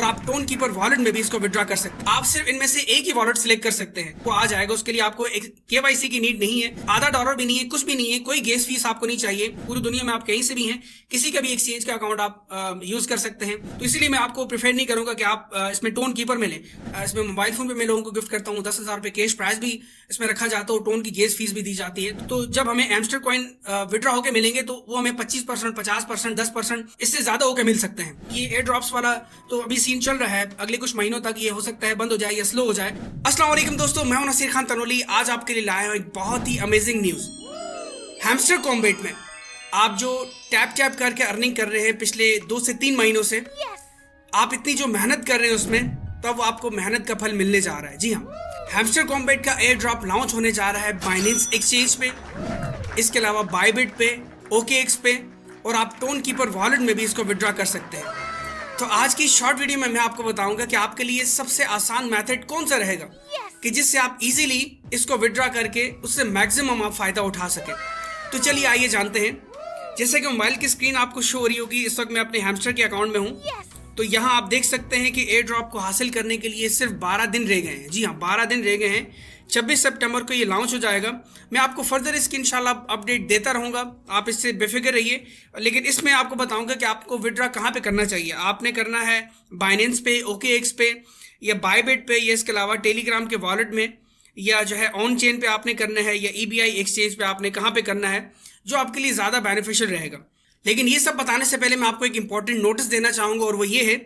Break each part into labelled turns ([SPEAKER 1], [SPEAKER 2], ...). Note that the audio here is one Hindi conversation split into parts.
[SPEAKER 1] और आप टोन कीपर वॉलेट में भी इसको विड्रॉ कर सकते हैं। आप सिर्फ इनमें से एक ही वॉलेट सिलेक्ट कर सकते हैं, वो आ जाएगा। उसके लिए आपको एक केवाईसी की नीड नहीं है, आधा डॉलर भी नहीं है, कुछ भी नहीं है, कोई गैस फीस आपको नहीं चाहिए। पूरी दुनिया में आप कहीं से भी हैं, किसी का भी एक्सचेंज का अकाउंट आप यूज कर सकते हैं। तो इसलिए मैं आपको प्रेफर नहीं करूंगा कि आप इसमें टोन कीपर में लें। इसमें मोबाइल फोन पे मैं लोगों को गिफ्ट करता हूँ 10,000 रुपए कैश प्राइस भी इसमें रखा जाता है, टोन की गैस फीस भी दी जाती है। तो जब हमें एमस्टर कॉइन विड्रॉ होकर मिलेंगे तो वो हमें 25%, 50%, 10% इससे ज्यादा होकर मिल सकते हैं। ये एयर ड्रॉप्स वाला तो अभी सीन चल रहा है, अगले कुछ महीनों तक ये हो सकता है बंद हो जाए या स्लो हो जाए। अस्सलाम वालेकुम दोस्तों, मैं हूं नसीर खान तनोली। आज आपके लिए लाया हूं एक बहुत ही अमेजिंग न्यूज। हैमस्टर कॉम्बैट में आप जो टैप करके अर्निंग कर रहे हैं पिछले 2 से 3 महीनों से, आप इतनी जो मेहनत कर रहे हैं उसमें, तब आपको मेहनत का फल मिलने जा रहा है। जी हाँ, हैमस्टर कॉम्बैट का एयर ड्रॉप लॉन्च होने जा रहा है बाइनेंस एक्सचेंज पे, इसके अलावा बायबिट पे, OKX पे, और आप टोन कीपर वॉलेट में भी इसको विड्रॉ कर सकते हैं। तो आज की शॉर्ट वीडियो में मैं आपको बताऊंगा कि आपके लिए सबसे आसान मेथड कौन सा रहेगा कि जिससे आप इजीली इसको विड्रॉ करके उससे मैक्सिमम आप फायदा उठा सके। तो चलिए आइए जानते हैं। जैसे कि मोबाइल की स्क्रीन आपको शो हो रही होगी, इस वक्त मैं अपने हैमस्टर के अकाउंट में हूँ। तो यहाँ आप देख सकते हैं कि एयर ड्रॉप को हासिल करने के लिए सिर्फ 12 दिन रह गए हैं। जी हाँ, 12 दिन रह गए हैं। 26 सितंबर को ये लॉन्च हो जाएगा। मैं आपको फर्दर इसकी इंशाल्लाह अपडेट देता रहूँगा, आप इससे बेफिक्र रहिए। लेकिन इसमें आपको बताऊँगा कि आपको विड्रॉ कहाँ पे करना चाहिए। आपने करना है बाइनेंस पे, OKX पे, या बायबिट पे, या इसके अलावा टेलीग्राम के वॉलेट में, या जो है ऑन चेन पे आपने करना है, या EBI एक्सचेंज पे आपने कहाँ पे करना है, जो आपके लिए ज़्यादा बेनिफिशियल रहेगा। लेकिन ये सब बताने से पहले मैं आपको एक इंपॉर्टेंट नोटिस देना चाहूँगा, और वो ये है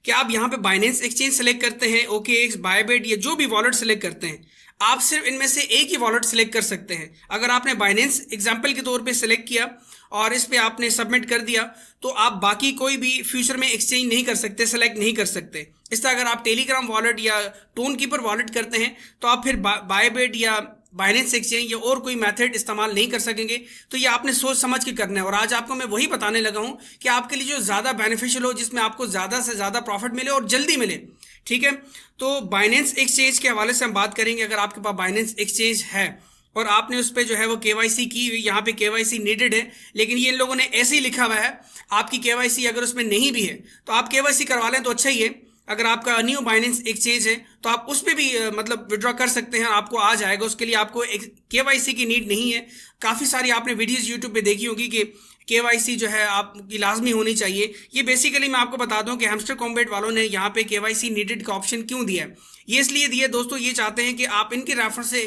[SPEAKER 1] कि आप यहाँ पे बाइनेंस एक्सचेंज सेलेक्ट करते हैं, OKX, बायबिट, या जो भी वॉलेट सेलेक्ट करते हैं, आप सिर्फ इनमें से एक ही वॉलेट सेलेक्ट कर सकते हैं। अगर आपने बाइनेंस एग्जाम्पल के तौर पे सेलेक्ट किया और इस पे आपने सबमिट कर दिया, तो आप बाकी कोई भी फ्यूचर में एक्सचेंज नहीं कर सकते, सेलेक्ट नहीं कर सकते। इस तरह अगर आप टेलीग्राम वॉलेट या टोन कीपर वॉलेट करते हैं तो आप फिर बायबिट या बाइनेंस एक्सचेंज या और कोई मेथड इस्तेमाल नहीं कर सकेंगे। तो ये आपने सोच समझ के करना है, और आज आपको मैं वही बताने लगा हूँ कि आपके लिए जो ज़्यादा बेनिफिशियल हो, जिसमें आपको ज़्यादा से ज़्यादा प्रॉफिट मिले और जल्दी मिले। ठीक है, तो बाइनेंस एक्सचेंज के हवाले से हम बात करेंगे। अगर आपके पास बाइनेंस एक्सचेंज है और आपने उस पर जो है वो KYC की, यहाँ पे KYC नीडेड है, लेकिन ये इन लोगों ने ऐसे ही लिखा हुआ है, आपकी KYC अगर उसमें नहीं भी है तो आप KYC करवा लें तो अच्छा ही है। अगर आपका न्यू बाइनेंस एक्सचेंज है तो आप उस पर भी मतलब विड्रॉ कर सकते हैं, आपको आ जाएगा। उसके लिए आपको KYC की नीड नहीं है। काफ़ी सारी आपने वीडियोस यूट्यूब पे देखी होगी कि KYC जो है आपकी लाजमी होनी चाहिए। ये बेसिकली मैं आपको बता दूं कि हैमस्टर कॉम्बैट वालों ने यहाँ पे KYC नीडेड का ऑप्शन क्यों दिया है। ये इसलिए दिया दोस्तों, ये चाहते हैं कि आप इनके रेफर से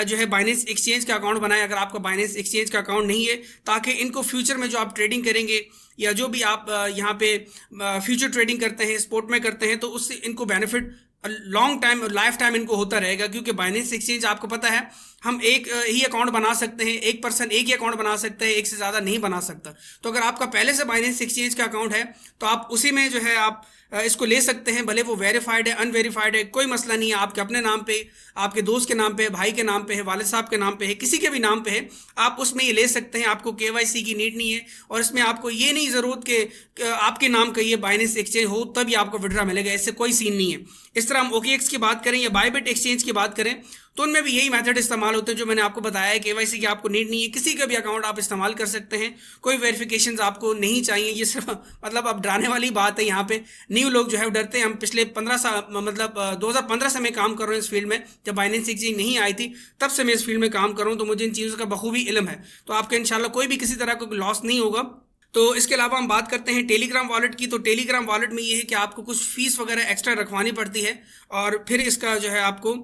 [SPEAKER 1] जो है बाइनेंस एक्सचेंज का अकाउंट बनाएं, अगर आपका बाइनेंस एक्सचेंज का अकाउंट नहीं है, ताकि इनको फ्यूचर में जो आप ट्रेडिंग करेंगे या जो भी आप यहाँ पे फ्यूचर ट्रेडिंग करते हैं, स्पोर्ट में करते हैं, तो उससे इनको benefit long time, life time इनको होता रहेगा। क्योंकि बाइनेंस एक्सचेंज आपको पता है, हम एक ही अकाउंट बना सकते हैं, एक पर्सन एक ही अकाउंट बना सकता है, एक से ज़्यादा नहीं बना सकता। तो अगर आपका पहले से बाइनेंस एक्सचेंज का अकाउंट है तो आप उसी में जो है आप इसको ले सकते हैं। भले वो वेरीफाइड है, अनवेरीफाइड है, कोई मसला नहीं है। आपके अपने नाम पे, आपके दोस्त के नाम पे, भाई के नाम पे है, वालिद साहब के नाम पे है, किसी के भी नाम पे है, आप उसमें ये ले सकते हैं। आपको KYC की नीड नहीं है, और इसमें आपको ये नहीं ज़रूरत कि आपके नाम का ये बाइनेंस एक्सचेंज हो तभी आपको विड्रॉ मिलेगा, ऐसे कोई सीन नहीं है। इस तरह हम OKX की बात करें या बायबिट एक्सचेंज की बात करें तो उनमें भी यही मेथड इस्तेमाल होते हैं जो मैंने आपको बताया है। KYC की आपको नीड नहीं है, किसी का भी अकाउंट आप इस्तेमाल कर सकते हैं, कोई वेरिफिकेशंस आपको नहीं चाहिए। ये सिर्फ मतलब अब डराने वाली बात है। यहाँ पे न्यू लोग जो है डरते हैं। हम पिछले 15 साल मतलब 2015 से मैं काम कर रहा हूँ इस फील्ड में। जब बाइनेंस एक्सचेंज नहीं आई थी तब से मैं इस फील्ड में काम कर रहा हूँ, तो मुझे इन चीज़ों का बखूबी इल्म है। तो आपका इंशाल्लाह कोई भी किसी तरह का लॉस नहीं होगा। तो इसके अलावा हम बात करते हैं टेलीग्राम वॉलेट की। तो टेलीग्राम वॉलेट में ये है कि आपको कुछ फीस वगैरह एक्स्ट्रा रखवानी पड़ती है, और फिर इसका जो है आपको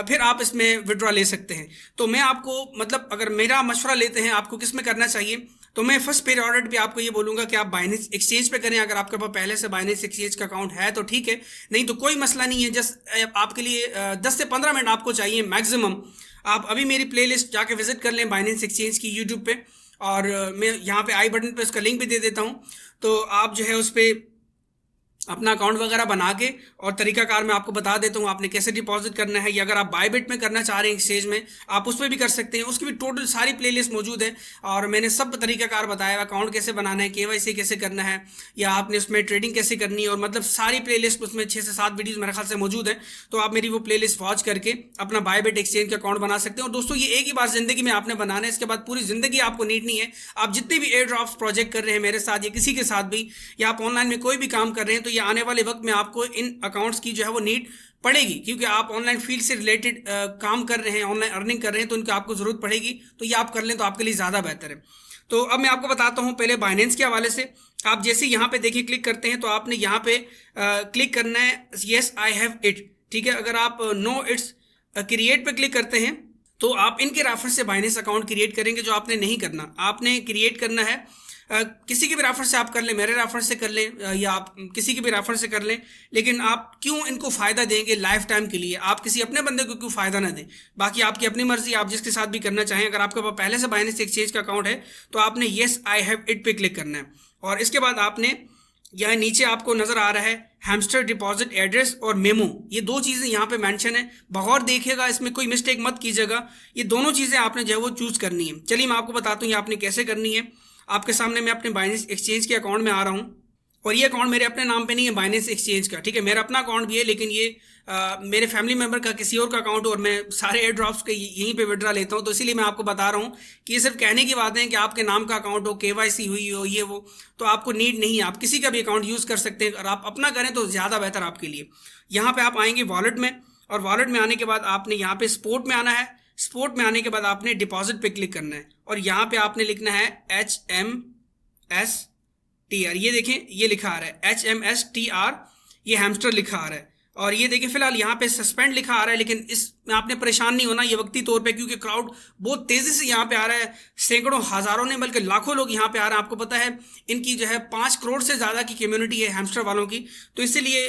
[SPEAKER 1] फिर आप इसमें विड्रॉ ले सकते हैं। तो मैं आपको मतलब अगर मेरा मशवरा लेते हैं आपको किस में करना चाहिए, तो मैं फर्स्ट पीरियड पे आपको ये बोलूँगा कि आप बाइनेंस एक्सचेंज पे करें। अगर आपके पास पहले से बाइनेंस एक्सचेंज का अकाउंट है तो ठीक है, नहीं तो कोई मसला नहीं है। जस्ट आपके लिए 10 से 15 मिनट आपको चाहिए मैक्सिमम। आप अभी मेरी प्लेलिस्ट जाके विजिट कर लें बाइनेंस एक्सचेंज की यूट्यूब पे, और मैं यहाँ पे आई बटन पे उसका लिंक भी दे देता हूँ। तो आप जो है उस पर अपना अकाउंट वगैरह बना के, और तरीकाकार मैं आपको बता देता हूँ आपने कैसे डिपॉजिट करना है। या अगर आप बायबिट में करना चाह रहे हैं एक्सचेंज में, आप उस पर भी कर सकते हैं। उसकी भी टोटल सारी प्लेलिस्ट मौजूद है, और मैंने सब तरीकाकार बताया है। अकाउंट कैसे बनाना है, KYC कैसे करना है, या आपने उसमें ट्रेडिंग कैसे करनी है, और मतलब सारी प्लेलिस्ट उसमें 6 से 7 वीडियोज़ मेरे ख्याल से मौजूद है। तो आप मेरी वो प्लेलिस्ट वॉच करके अपना बायबिट एक्सचेंज का अकाउंट बना सकते हैं। और दोस्तों, ये एक ही बार ज़िंदगी में आपने बनाना है, इसके बाद पूरी ज़िंदगी आपको नीड नहीं है। आप जितने भी एयर ड्रॉप्स प्रोजेक्ट कर रहे हैं मेरे साथ या किसी के साथ भी, या आप ऑनलाइन में कोई भी काम कर रहे हैं, तो ये आने वाले वक्त में आपको इन अकाउंट्स की जो है वो नीड पड़ेगी, क्योंकि आप ऑनलाइन फील्ड से रिलेटेड काम कर रहे हैं, ऑनलाइन अर्निंग कर रहे हैं, तो उनकी आपको ज़रूरत पड़ेगी। तो ये आप कर लें तो आपके लिए ज़्यादा बेहतर है। तो अब मैं आपको बताता हूँ पहले बाइनेंस के हवाले से। आप जैसे यहाँ पे देखिए क्लिक करते हैं तो आपने यहाँ पे क्लिक करना है येस आई हैव इट, ठीक है। अगर आप नो इट्स क्रिएट पे क्लिक करते हैं तो आप इनके रेफरेंस से बाइनेंस अकाउंट क्रिएट करेंगे, जो आपने नहीं करना। आपने क्रिएट करना है किसी के भी रेफरेंस से आप कर लें, मेरे रेफरेंस से कर लें या आप किसी के भी रेफरेंस से कर लें, लेकिन आप क्यों इनको फ़ायदा देंगे लाइफ टाइम के लिए? आप किसी अपने बंदे को क्यों फ़ायदा ना दें? बाकी आपकी अपनी मर्जी, आप जिसके साथ भी करना चाहें। अगर आपके पास पहले से बाइनेंस एक्सचेंज का अकाउंट है तो आपने येस आई हैव इट पे क्लिक करना है, और इसके बाद आपने यहाँ नीचे आपको नजर आ रहा है हैमस्टर डिपॉजिट एड्रेस और मेमो, ये दो चीज़ें यहाँ पे मेंशन है। बगौर देखिएगा, इसमें कोई मिस्टेक मत कीजिएगा। ये दोनों चीज़ें आपने जो है वो चूज़ करनी है। चलिए मैं आपको बताता हूँ ये आपने कैसे करनी है। आपके सामने मैं अपने बाइनेंस एक्सचेंज के अकाउंट में आ रहा हूँ, और ये अकाउंट मेरे अपने नाम पे नहीं है, बाइनेंस एक्सचेंज का, ठीक है। मेरा अपना अकाउंट भी है, लेकिन ये मेरे फैमिली मेंबर का किसी और का अकाउंट, और मैं सारे एयर ड्रॉप्स के यहीं पे विड्रा लेता हूँ। तो इसीलिए मैं आपको बता रहा हूँ कि ये सिर्फ कहने की बातें हैं कि आपके नाम का अकाउंट हो, KYC हुई हो, ये वो, तो आपको नीड नहीं है। आप किसी का भी अकाउंट यूज़ कर सकते हैं, और आप अपना करें तो ज़्यादा बेहतर आपके लिए। यहाँ पर आप आएंगे वॉलेट में, और वॉलेट में आने के बाद आपने यहाँ पे स्पोर्ट में आना है। स्पोर्ट में आने के बाद आपने डिपॉजिट पे क्लिक करना है, और यहाँ पे आपने लिखना है HMSTR। ये देखें ये लिखा आ रहा है HMSTR, ये हैमस्टर लिखा आ रहा है। और ये देखें फिलहाल यहाँ पे सस्पेंड लिखा आ रहा है, लेकिन इसमें आपने परेशान नहीं होना, ये वक्ती तौर पे, क्योंकि क्राउड बहुत तेज़ी से यहाँ पे आ रहा है। सैकड़ों हज़ारों ने बल्कि लाखों लोग यहाँ पे आ रहे हैं। आपको पता है इनकी जो है 5 करोड़ से ज़्यादा की कम्युनिटी है हैमस्टर वालों की, तो इसलिए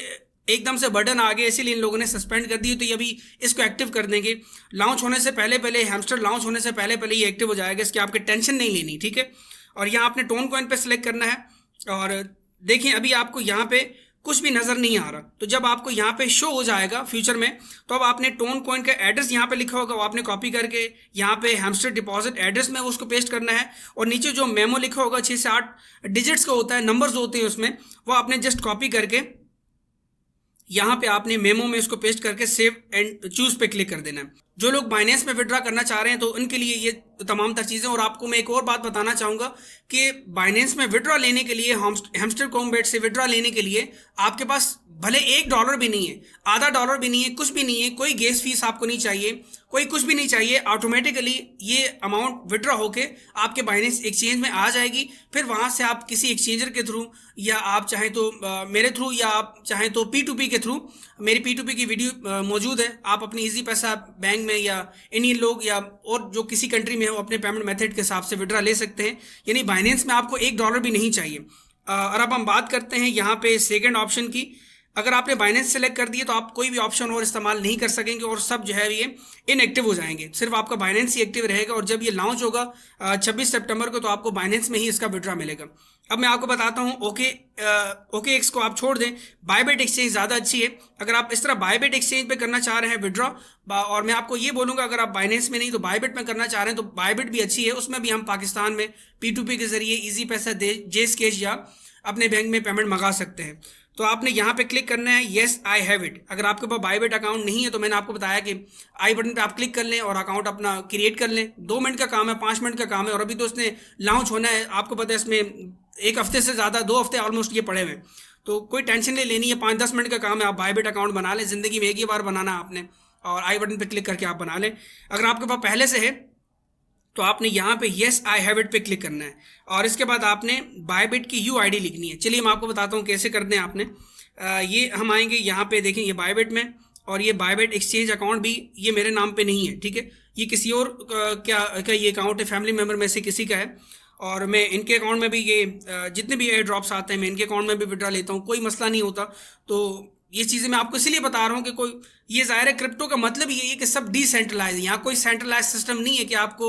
[SPEAKER 1] एकदम से बर्डन आ गया, इसीलिए इन लोगों ने सस्पेंड कर दी। तो ये अभी इसको एक्टिव कर देंगे। लॉन्च होने से पहले हैमस्टर लॉन्च होने से पहले ये एक्टिव हो जाएगा, इसकी आपकी टेंशन नहीं लेनी, ठीक है। और यहाँ आपने टोन कॉइन पे सिलेक्ट करना है, और देखें अभी आपको यहाँ पे कुछ भी नज़र नहीं आ रहा। तो जब आपको यहाँ पे शो हो जाएगा फ्यूचर में, तो अब आपने टोन कॉइन का एड्रेस यहाँ पे लिखा होगा, वो आपने कॉपी करके यहाँ पे हैमस्टर डिपॉजिट एड्रेस में उसको पेस्ट करना है, और नीचे जो मेमो लिखा होगा 6 से 8 डिजिट्स का होता है, नंबर्स होते हैं उसमें, वो आपने जस्ट कॉपी करके यहाँ पे आपने मेमो में इसको पेस्ट करके सेव एंड चूज पे क्लिक कर देना है। जो लोग बाइनेंस में विड्रा करना चाह रहे हैं तो उनके लिए ये तमाम तर चीज़ें। और आपको मैं एक और बात बताना चाहूँगा कि बाइनेंस में विड्रा लेने के लिए, हैमस्टर कॉम्बैट से विड्रा लेने के लिए आपके पास भले $1 भी नहीं है, आधा डॉलर भी नहीं है, कुछ भी नहीं है, कोई गैस फीस आपको नहीं चाहिए, कोई कुछ भी नहीं चाहिए। ऑटोमेटिकली ये अमाउंट विड्रा होके आपके बाइनेंस एक्सचेंज में आ जाएगी। फिर वहाँ से आप किसी एक्सचेंजर के थ्रू, या आप चाहें तो मेरे थ्रू, या आप चाहें तो P2P के थ्रू, मेरी P2P की वीडियो मौजूद है। आप अपनी इजी पैसा बैंक में या इंडियन लोग या और जो किसी कंट्री में हो अपने पेमेंट मेथड के हिसाब से विड्रा ले सकते हैं। यानी बाइनेंस में आपको $1 भी नहीं चाहिए। और अब हम बात करते हैं यहाँ पे सेकेंड ऑप्शन की। अगर आपने बाइनेंस सेलेक्ट कर दिए तो आप कोई भी ऑप्शन और इस्तेमाल नहीं कर सकेंगे, और सब जो है ये इनएक्टिव हो जाएंगे। सिर्फ आपका बाइनेंस ही एक्टिव रहेगा, और जब ये लॉन्च होगा 26 सितंबर को, तो आपको बाइनेंस में ही इसका विड्रा मिलेगा। अब मैं आपको बताता हूँ OKX को आप छोड़ दें, बायबिट एक्सचेंज ज़्यादा अच्छी है। अगर आप इस तरह बायबिट एक्सचेंज पे करना चाह रहे हैं विड्रॉ, और मैं आपको ये बोलूँगा अगर आप बाइनेंस में नहीं तो बायबिट में करना चाह रहे हैं तो बायबिट भी अच्छी है। उसमें भी हम पाकिस्तान में P2P के जरिए ईजी पैसा जेस कैश या अपने बैंक में पेमेंट मंगा सकते हैं। तो आपने यहाँ पे क्लिक करना है येस आई हैव इट। अगर आपके पास बायबिट अकाउंट नहीं है तो मैंने आपको बताया कि आई बटन पे आप क्लिक कर लें और अकाउंट अपना क्रिएट कर लें। 2 मिनट का काम है, 5 मिनट का काम है, और अभी तो उसने लॉन्च होना है। आपको पता है इसमें 1 हफ्ते से ज़्यादा, 2 हफ्ते ऑलमोस्ट ये पड़े हुए हैं, तो कोई टेंशन नहीं लेनी है। 5-10 मिनट का काम है। आप बायबिट अकाउंट बना लें, ज़िंदगी में एक ही बार बनाना आपने, और आई बटन पर क्लिक करके आप बना लें। अगर आपके पास पहले से है तो आपने यहाँ पे येस आई हैव इट पे क्लिक करना है, और इसके बाद आपने बायबिट की UID लिखनी है। चलिए मैं आपको बताता हूँ कैसे करते हैं आपने। ये हम आएंगे यहाँ पे, देखें ये बायबिट में, और ये बायबिट एक्सचेंज अकाउंट भी ये मेरे नाम पे नहीं है, ठीक है। ये किसी और क्या ये अकाउंट है, फैमिली मेम्बर में से किसी का है, और मैं इनके अकाउंट में भी ये जितने भी एयर ड्रॉप्स आते हैं मैं इनके अकाउंट में भी विड्रा लेता हूँ, कोई मसला नहीं होता। तो ये चीज़ें मैं आपको इसलिए बता रहा हूँ कि कोई, ये ज़ाहिर है क्रिप्टो का मतलब ये है कि सब डिसेंट्रलाइज है। यहाँ कोई सेंट्रलाइज सिस्टम नहीं है कि आपको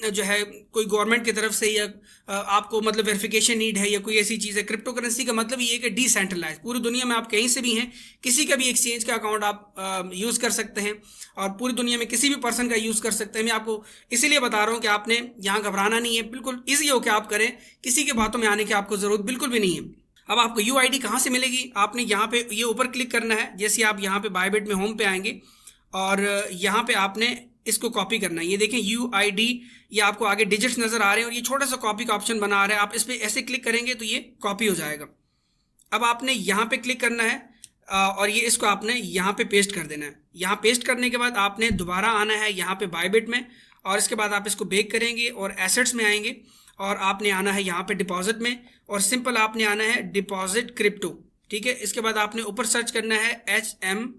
[SPEAKER 1] जो है कोई गवर्नमेंट की तरफ से या आपको मतलब वेरिफिकेशन नीड है या कोई ऐसी चीज़ है। क्रिप्टो करेंसी का मतलब ये है कि डिसेंट्रलाइज, पूरी दुनिया में आप कहीं से भी हैं, किसी का भी एक्सचेंज का अकाउंट आप यूज़ कर सकते हैं, और पूरी दुनिया में किसी भी पर्सन का यूज़ कर सकते हैं। मैं आपको इसीलिए बता रहा हूँ कि आपने यहाँ घबराना नहीं है, बिल्कुल ईजी होकर आप करें, किसी के बातों में आने की आपको ज़रूरत बिल्कुल भी नहीं है। अब आपको UID कहाँ से मिलेगी? आपने यहाँ पे ये ऊपर क्लिक करना है। जैसे आप यहाँ पे बायबिट में होम पे आएंगे और यहाँ पे आपने इसको कॉपी करना है। ये देखें UID, ये आपको आगे डिजिट्स नज़र आ रहे हैं और ये छोटा सा कॉपी का ऑप्शन बना आ रहा है। आप इस पर ऐसे क्लिक करेंगे तो ये कॉपी हो जाएगा। अब आपने यहाँ पे क्लिक करना है और ये इसको आपने यहाँ पे पेस्ट कर देना है। यहाँ पेस्ट करने के बाद आपने दोबारा आना है यहाँ पे बायबिट में, और इसके बाद आप इसको बेक करेंगे और एसेट्स में आएंगे और आपने आना है यहाँ पे डिपॉजिट में, और सिंपल आपने आना है डिपॉजिट क्रिप्टो। ठीक है, इसके बाद आपने ऊपर सर्च करना है HMSTR,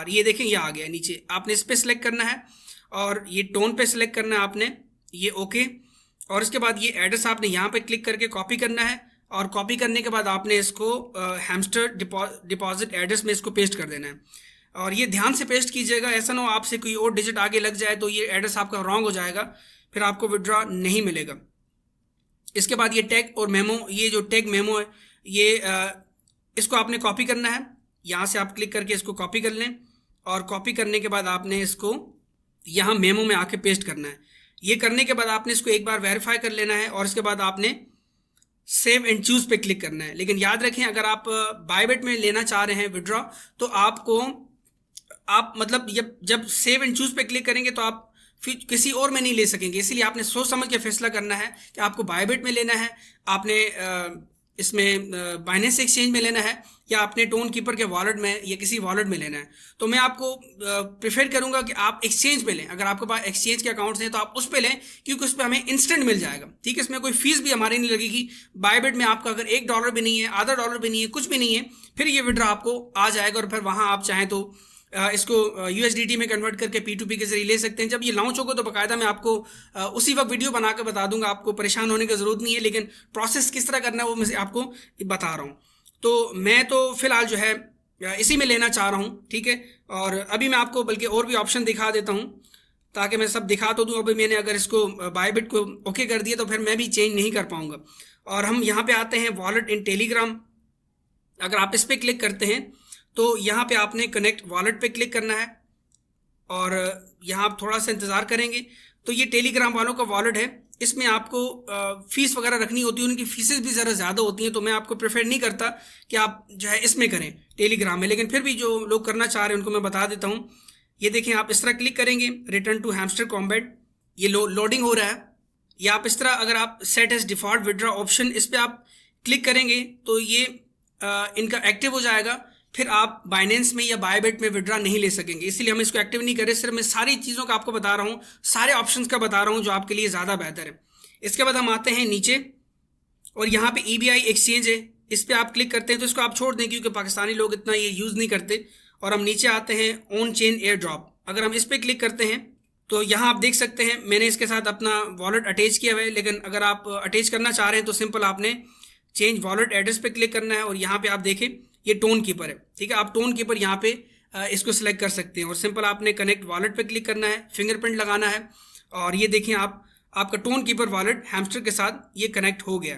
[SPEAKER 1] ये देखें ये आ गया नीचे, आपने इस पर सिलेक्ट करना है और ये टोन पे सिलेक्ट करना है आपने, ये ओके। और इसके बाद ये एड्रेस आपने यहाँ पे क्लिक करके कॉपी करना है, और कॉपी करने के बाद आपने इसको हैमस्टर डिपॉजिट एड्रेस में इसको पेस्ट कर देना है। और ये ध्यान से पेस्ट कीजिएगा, ऐसा ना हो आपसे कोई और डिजिट आगे लग जाए तो ये एड्रेस आपका रॉन्ग हो जाएगा, फिर आपको विड्रॉ नहीं मिलेगा। इसके बाद ये टैग और मेमो, ये जो टैग मेमो है ये इसको आपने कॉपी करना है, यहाँ से आप क्लिक करके इसको कॉपी कर लें, और कॉपी करने के बाद आपने इसको यहाँ मेमो में आके पेस्ट करना है। ये करने के बाद आपने इसको एक बार वेरीफाई कर लेना है, और इसके बाद आपने सेव एंड चूज पे क्लिक करना है। लेकिन याद रखें, अगर आप बायबिट में लेना चाह रहे हैं विड्रॉ, तो आपको आप मतलब जब सेव एंड चूज पे क्लिक करेंगे तो आप फिर किसी और में नहीं ले सकेंगे, इसीलिए आपने सोच समझ के फैसला करना है कि आपको बायबिट में लेना है, आपने इसमें बाइनेंस एक्सचेंज में लेना है, या आपने टोन कीपर के वॉलेट में या किसी वॉलेट में लेना है। तो मैं आपको प्रेफर करूंगा कि आप एक्सचेंज पे लें। अगर आपके पास एक्सचेंज के अकाउंट्स हैं तो आप उस पे लें, क्योंकि उस पर हमें इंस्टेंट मिल जाएगा। ठीक है, इसमें कोई फीस भी हमारी नहीं लगेगी। बायबिट में आपका अगर $1 भी नहीं है, आधा डॉलर भी नहीं है, कुछ भी नहीं है, फिर ये विड्रॉ आपको आ जाएगा, और फिर वहाँ आप चाहें तो इसको USDT में कन्वर्ट करके P2P के जरिए ले सकते हैं। जब ये लॉन्च होगा तो बाकायदा मैं आपको उसी वक्त वीडियो बना के बता दूंगा, आपको परेशान होने की ज़रूरत नहीं है। लेकिन प्रोसेस किस तरह करना है वो मैं आपको बता रहा हूँ। तो मैं तो फिलहाल जो है इसी में लेना चाह रहा हूँ। ठीक है, और अभी मैं आपको बल्कि और भी ऑप्शन दिखा देता हूँ, ताकि मैं सब दिखा तो दूँ। अभी मैंने अगर इसको बायबिट को ओके कर दिया तो फिर मैं भी चेंज नहीं कर पाऊँगा। और हम यहाँ पे आते हैं वॉलेट इन टेलीग्राम। अगर आप इस पर क्लिक करते हैं तो यहाँ पे आपने कनेक्ट वॉलेट पे क्लिक करना है, और यहाँ आप थोड़ा सा इंतज़ार करेंगे। तो ये टेलीग्राम वालों का वॉलेट है, इसमें आपको फीस वगैरह रखनी होती है, उनकी फीसेस भी ज़रा ज़्यादा होती हैं, तो मैं आपको प्रेफर नहीं करता कि आप जो है इसमें करें टेलीग्राम में। लेकिन फिर भी जो लोग करना चाह रहे हैं उनको मैं बता देता हूँ। ये देखें, आप इस तरह क्लिक करेंगे, रिटर्न टू हैमस्टर कॉम्बैट, ये लोडिंग हो रहा है। या आप इस तरह अगर आप set as default withdraw option, इस पर आप क्लिक करेंगे तो ये इनका एक्टिव हो जाएगा। फिर आप बाइनेंस में या बायबिट में विड्रॉ नहीं ले सकेंगे, इसलिए हम इसको एक्टिव नहीं करें। सिर्फ मैं सारी चीज़ों का आपको बता रहा हूँ, सारे ऑप्शंस का बता रहा हूँ जो आपके लिए ज़्यादा बेहतर है। इसके बाद हम आते हैं नीचे, और यहाँ पे EBI एक्सचेंज है, इस पर आप क्लिक करते हैं तो इसको आप छोड़ दें, क्योंकि पाकिस्तानी लोग इतना ये यूज़ नहीं करते। और हम नीचे आते हैं ऑन चेन एयर ड्रॉप। अगर हम इस पर क्लिक करते हैं तो यहाँ आप देख सकते हैं मैंने इसके साथ अपना वॉलेट अटैच किया हुआ है। लेकिन अगर आप अटैच करना चाह रहे हैं तो सिंपल आपने चेंज वॉलेट एड्रेस पे क्लिक करना है, और यहाँ पे आप देखें ये टोन कीपर है। ठीक है, आप टोन कीपर यहाँ पे इसको सिलेक्ट कर सकते हैं, और सिंपल आपने कनेक्ट वॉलेट पे क्लिक करना है, फिंगरप्रिंट लगाना है, और ये देखें आपका टोन कीपर वॉलेट हैमस्टर के साथ ये कनेक्ट हो गया।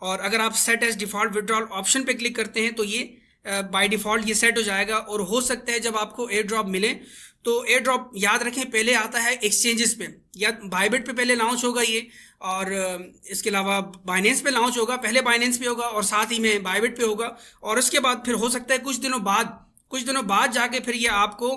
[SPEAKER 1] और अगर आप set as default withdrawal option पे क्लिक करते हैं तो ये बाय डिफ़ॉल्ट ये सेट हो जाएगा। और हो सकता है जब आपको एयर ड्रॉप मिले तो एयर ड्रॉप याद रखें पहले आता है एक्सचेंजेस पे, या बायबिट पे पहले लॉन्च होगा ये, और इसके अलावा बाइनेंस पे लॉन्च होगा। पहले बाइनेंस पे होगा और साथ ही में बायबिट पे होगा, और उसके बाद फिर हो सकता है कुछ दिनों बाद जाके फिर ये आपको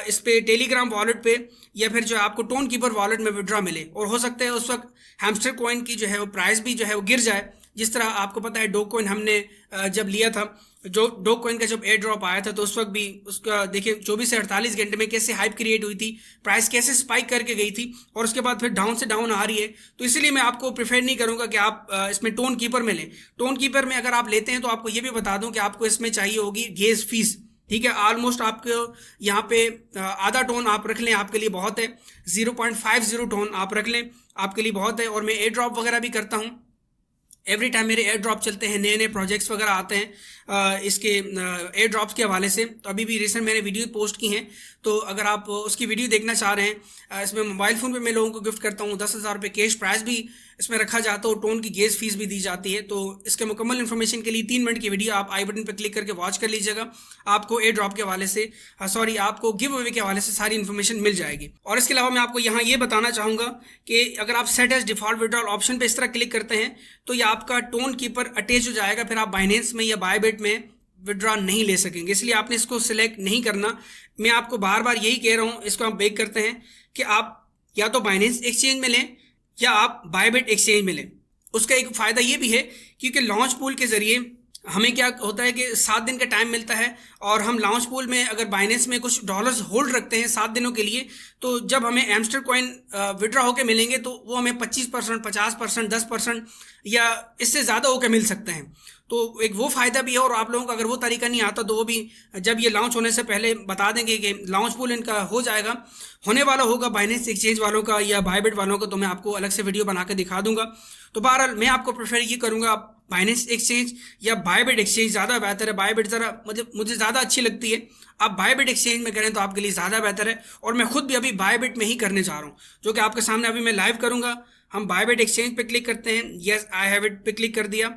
[SPEAKER 1] इस पे टेलीग्राम वॉलेट पे या फिर जो आपको टोन कीपर वॉलेट में विड्रॉ मिले। और हो सकता है उस वक्त हैमस्टर कॉइन की जो है वो प्राइस भी जो है वो गिर जाए। जिस तरह आपको पता है डोग कॉइन हमने जब लिया था, जो डोग कॉइन का जब एयर ड्रॉप आया था तो उस वक्त भी उसका देखिए 24 से 48 घंटे में कैसे हाइप क्रिएट हुई थी, प्राइस कैसे स्पाइक करके गई थी, और उसके बाद फिर डाउन से डाउन आ रही है। तो इसलिए मैं आपको प्रेफर नहीं करूंगा कि आप इसमें टोन कीपर में लें। टोन कीपर में अगर आप लेते हैं तो आपको ये भी बता दूं कि आपको इसमें चाहिए होगी गैस फीस। ठीक है, ऑलमोस्ट आपको यहाँ पे आधा टोन आप रख लें, आपके लिए बहुत है। 0.50 टोन आप रख लें, आपके लिए बहुत है। और मैं एयर ड्रॉप वगैरह भी करता हूँ, एवरी टाइम मेरे एयर ड्रॉप चलते हैं, नए नए प्रोजेक्ट्स वगैरह आते हैं इसके एयर ड्रॉप्स के हवाले से। तो अभी भी रिसेंट मैंने वीडियो पोस्ट की हैं, तो अगर आप उसकी वीडियो देखना चाह रहे हैं, इसमें मोबाइल फ़ोन पे मैं लोगों को गिफ्ट करता हूँ। 10,000 रुपये कैश प्राइस भी इसमें रखा जाता है, और टोन की गेज फीस भी दी जाती है। तो इसके मुकम्मल इन्फॉर्मेशन के लिए 3 मिनट की वीडियो आप आई बटन पर क्लिक करके वॉच कर लीजिएगा। आपको एयर ड्रॉप के हवाले से आपको गिव अवे के हवाले से सारी इन्फॉर्मेशन मिल जाएगी। और इसके अलावा मैं आपको यहाँ ये बताना चाहूँगा कि अगर आप set as default withdrawal option पे इस तरह क्लिक करते हैं तो ये आपका टोन कीपर अटैच हो जाएगा, फिर आप बाइनेंस में या बायबिट में विड्रॉ नहीं ले सकेंगे। इसलिए आपने इसको सिलेक्ट नहीं करना। मैं आपको बार बार यही कह रहा हूँ, इसको हम बेक करते हैं कि आप या तो बाइनेंस एक्सचेंज में लें या आप बायबिट एक्सचेंज में लें। उसका एक फ़ायदा ये भी है क्योंकि लॉन्च पूल के ज़रिए हमें क्या होता है कि 7 दिन का टाइम मिलता है और हम लॉन्च पूल में अगर बाइनेंस में कुछ डॉलर्स होल्ड रखते हैं 7 दिनों के लिए, तो जब हमें एमस्टर कॉइन विड्रॉ होकर मिलेंगे तो वो हमें 25%, 50%, 10% या इससे ज़्यादा होकर मिल सकते हैं। तो एक वो फ़ायदा भी है। और आप लोगों को अगर वो तरीका नहीं आता तो वो भी जब ये लॉन्च होने से पहले बता देंगे कि लॉन्च पूल इनका हो जाएगा, होने वाला होगा बाइनेंस एक्सचेंज वालों का या बायबिट वालों का, तो मैं आपको अलग से वीडियो बना के दिखा दूंगा। तो बहरहाल मैं आपको प्रेफर ये करूँगा बाइनेंस एक्सचेंज या बायबिट एक्सचेंज ज़्यादा बेहतर है। बायबिट ज़रा मतलब मुझे ज़्यादा अच्छी लगती है। आप बायबिट एक्सचेंज में करें तो आपके लिए ज़्यादा बेहतर है और मैं खुद भी अभी बायबिट में ही करने जा रहा हूँ, जो कि आपके सामने अभी मैं लाइव करूँगा। हम बायबिट एक्सचेंज पे क्लिक करते हैं, येस आई हैव इट पे क्लिक कर दिया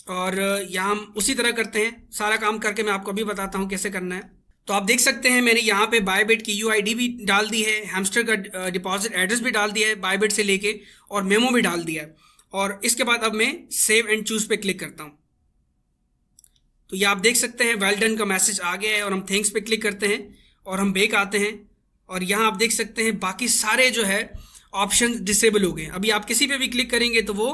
[SPEAKER 1] और यहाँ हम उसी तरह करते हैं। सारा काम करके मैं आपको अभी बताता हूँ कैसे करना है। तो आप देख सकते हैं मैंने यहाँ पे बायबिट की यूआईडी भी डाल दी है, हैमस्टर का डिपॉजिट एड्रेस भी डाल दिया है बायबिट से लेके, और मेमो भी डाल दिया है। और इसके बाद अब मैं सेव एंड चूज पे क्लिक करता हूँ। तो ये आप देख सकते हैं वेल डन का मैसेज आ गया है और हम थैंक्स पे क्लिक करते हैं और हम बैक आते हैं और यहाँ आप देख सकते हैं बाकी सारे जो है ऑप्शन डिसेबल हो गए। अभी आप किसी पे भी क्लिक करेंगे तो वो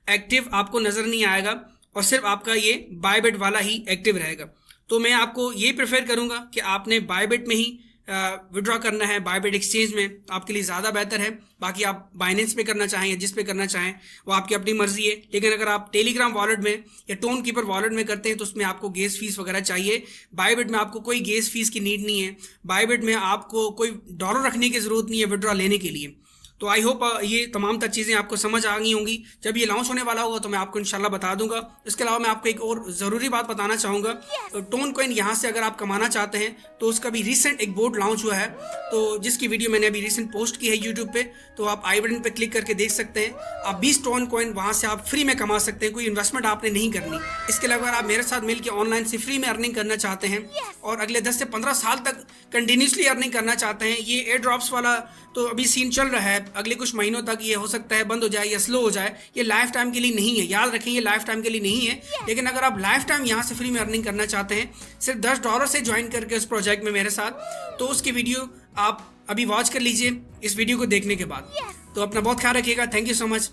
[SPEAKER 1] एक्टिव आपको नज़र नहीं आएगा और सिर्फ आपका ये बायबिट वाला ही एक्टिव रहेगा। तो मैं आपको ये प्रेफर करूँगा कि आपने बायबिट में ही विड्रॉ करना है, बायबिट एक्सचेंज में आपके लिए ज़्यादा बेहतर है। बाकी आप बाइनेंस पे करना चाहें या जिस पे करना चाहें वो आपकी अपनी मर्जी है। लेकिन अगर आप टेलीग्राम वॉलेट में या टोन कीपर वॉलेट में करते हैं तो उसमें आपको गैस फीस वगैरह चाहिए। बायबिट में आपको कोई गैस फीस की नीड नहीं है। बायबिट में आपको कोई डॉलर रखने की ज़रूरत नहीं है विड्रॉ लेने के लिए। तो आई होप ये तमाम तर चीज़ें आपको समझ आ गई होंगी। जब ये लॉन्च होने वाला होगा तो मैं आपको इंशाल्लाह बता दूंगा। इसके अलावा मैं आपको एक और ज़रूरी बात बताना चाहूँगा। तो टोन कॉइन यहाँ से अगर आप कमाना चाहते हैं तो उसका भी रिसेंट एक बोर्ड लॉन्च हुआ है, तो जिसकी वीडियो मैंने अभी रिसेंट पोस्ट की है यूट्यूब पे, तो आप आई बटन पे क्लिक करके देख सकते हैं। आप 20 टोन कॉइन वहाँ से आप फ्री में कमा सकते हैं, कोई इन्वेस्टमेंट आपने नहीं करनी। इसके अलावा अगर आप मेरे साथ मिलकर ऑनलाइन से फ्री में अर्निंग करना चाहते हैं और अगले 10 से 15 साल तक कंटिन्यूसली अर्निंग करना चाहते हैं, ये एयर ड्रॉप्स वाला तो अभी सीन चल रहा है, अगले कुछ महीनों तक ये हो सकता है बंद हो जाए या स्लो हो जाए। ये लाइफ टाइम के लिए नहीं है, याद रखें, ये लाइफ टाइम के लिए नहीं है। लेकिन अगर आप लाइफ टाइम यहाँ से फ्री में अर्निंग करना चाहते हैं सिर्फ $10 से ज्वाइन करके उस प्रोजेक्ट में मेरे साथ, तो उसकी वीडियो आप अभी वॉच कर लीजिए इस वीडियो को देखने के बाद। तो अपना बहुत ख्याल रखिएगा। Thank you so much.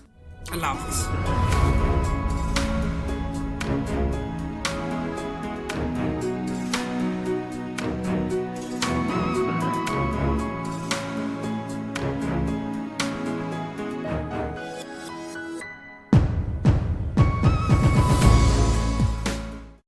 [SPEAKER 1] Allah हाफिज़।